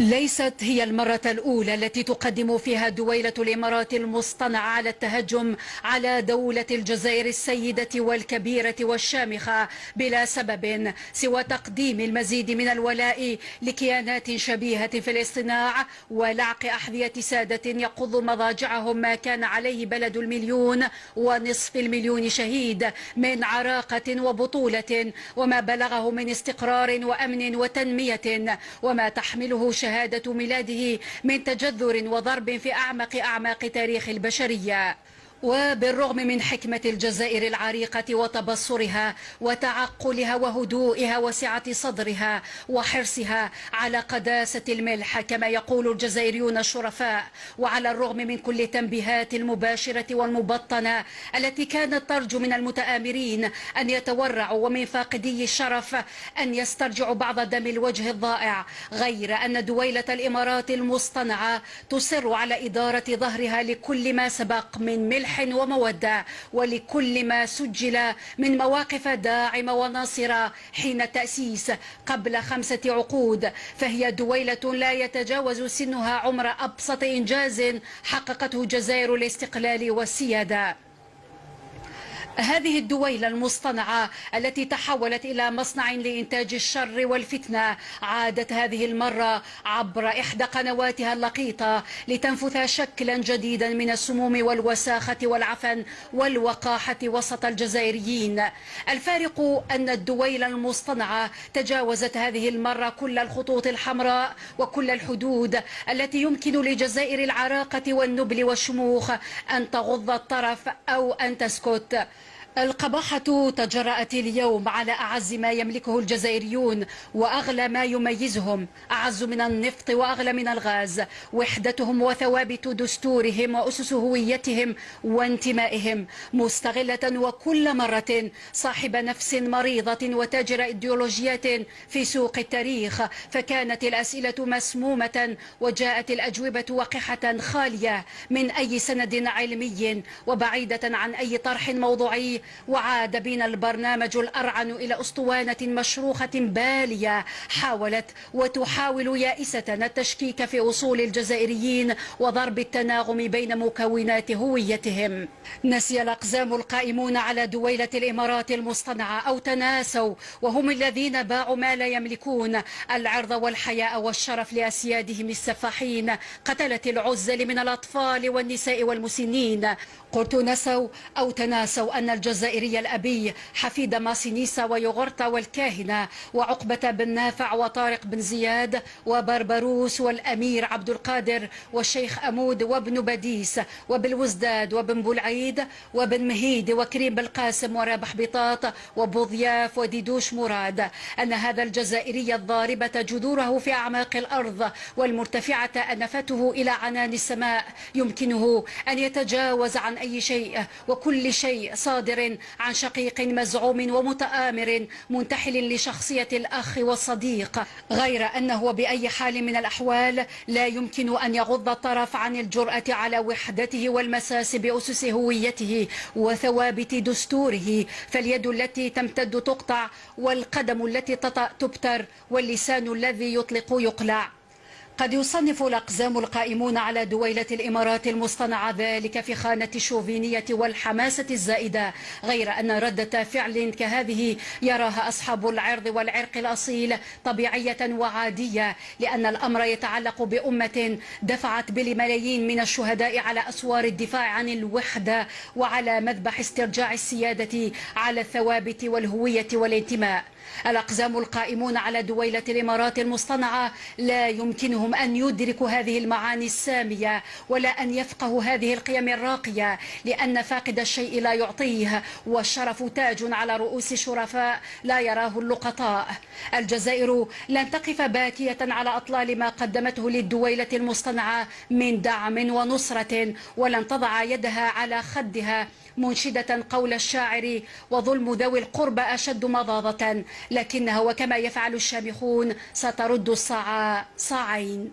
ليست هي المرة الأولى التي تقدم فيها دويلة الإمارات المصطنعة على التهجم على دولة الجزائر السيدة والكبيرة والشامخة بلا سبب سوى تقديم المزيد من الولاء لكيانات شبيهة في الاصطناع ولعق أحذية سادة يقض مضاجعهم ما كان عليه بلد 1,500,000 شهيد من عراقة وبطولة، وما بلغه من استقرار وأمن وتنمية، وما تحمله شهادة ميلاده من تجذر وضرب في أعماق تاريخ البشرية. وبالرغم من حكمة الجزائر العريقة وتبصرها وتعقلها وهدوئها وسعة صدرها وحرصها على قداسة الملح كما يقول الجزائريون الشرفاء، وعلى الرغم من كل التنبيهات المباشرة والمبطنة التي كانت ترجو من المتآمرين أن يتورعوا ومن فاقدي الشرف أن يسترجعوا بعض دم الوجه الضائع، غير أن دويلة الإمارات المصطنعة تصر على إدارة ظهرها لكل ما سبق من ملح ومودة ولكل ما سجل من مواقف داعمة وناصرة حين التأسيس قبل 5 عقود، فهي دويلة لا يتجاوز سنها عمر أبسط إنجاز حققته جزائر الاستقلال والسيادة. هذه الدويلة المصطنعة التي تحولت إلى مصنع لإنتاج الشر والفتنة عادت هذه المرة عبر إحدى قنواتها اللقيطة لتنفث شكلا جديدا من السموم والوساخة والعفن والوقاحة وسط الجزائريين. الفارق أن الدويلة المصطنعة تجاوزت هذه المرة كل الخطوط الحمراء وكل الحدود التي يمكن لجزائر العراقة والنبل والشموخ أن تغض الطرف أو أن تسكت. القباحة تجرأت اليوم على أعز ما يملكه الجزائريون وأغلى ما يميزهم، أعز من النفط وأغلى من الغاز، وحدتهم وثوابت دستورهم وأسس هويتهم وانتمائهم، مستغلة وكل مرة صاحب نفس مريضة وتاجر إيديولوجيات في سوق التاريخ، فكانت الأسئلة مسمومة وجاءت الأجوبة وقحة خالية من أي سند علمي وبعيدة عن أي طرح موضوعي. وعاد بنا البرنامج الأرعن إلى أسطوانة مشروخة بالية حاولت وتحاول يائسة التشكيك في أصول الجزائريين وضرب التناغم بين مكونات هويتهم. نسي الأقزام القائمون على دويلة الإمارات المصطنعة أو تناسوا وهم الذين باعوا ما لا يملكون، العرض والحياء والشرف لأسيادهم السفاحين قتلة العزل من الأطفال والنساء والمسنين. قلت نسوا أو تناسوا أن الجزائري الأبي حفيد ماسينيسا ويوغرتا والكاهنة وعقبة بن نافع وطارق بن زياد وبربروس والأمير عبد القادر والشيخ أمود وابن بديس وبالوزداد وبن بولعيد وبن مهيد وكريم بالقاسم ورابح بطاط وبوضياف وديدوش مراد، أن هذا الجزائري الضاربة جذوره في أعماق الأرض والمرتفعة أنفته إلى عنان السماء يمكنه أن يتجاوز عن أي شيء وكل شيء صادر عن شقيق مزعوم ومتآمر منتحل لشخصية الأخ والصديق، غير أنه بأي حال من الأحوال لا يمكن أن يغض الطرف عن الجرأة على وحدته والمساس بأسس هويته وثوابت دستوره، فاليد التي تمتد تقطع والقدم التي تطأ تبتر واللسان الذي يطلق يقلع. قد يصنف الأقزام القائمون على دويلة الإمارات المصطنعة ذلك في خانة الشوفينية والحماسة الزائدة، غير أن ردة فعل كهذه يراها أصحاب العرض والعرق الأصيل طبيعية وعادية، لأن الأمر يتعلق بأمة دفعت بالملايين من الشهداء على أسوار الدفاع عن الوحدة وعلى مذبح استرجاع السيادة على الثوابت والهوية والانتماء. الأقزام القائمون على دويلة الإمارات المصطنعة لا يمكنهم أن يدركوا هذه المعاني السامية ولا أن يفقهوا هذه القيم الراقية، لأن فاقد الشيء لا يعطيه، والشرف تاج على رؤوس شرفاء لا يراه اللقطاء. الجزائر لن تقف باكية على أطلال ما قدمته للدويلة المصطنعة من دعم ونصرة، ولن تضع يدها على خدها منشدة قول الشاعر: وظلم ذوي القربى أشد مضاضة، لكنها وكما يفعل الشامخون سترد الصاع صاعين.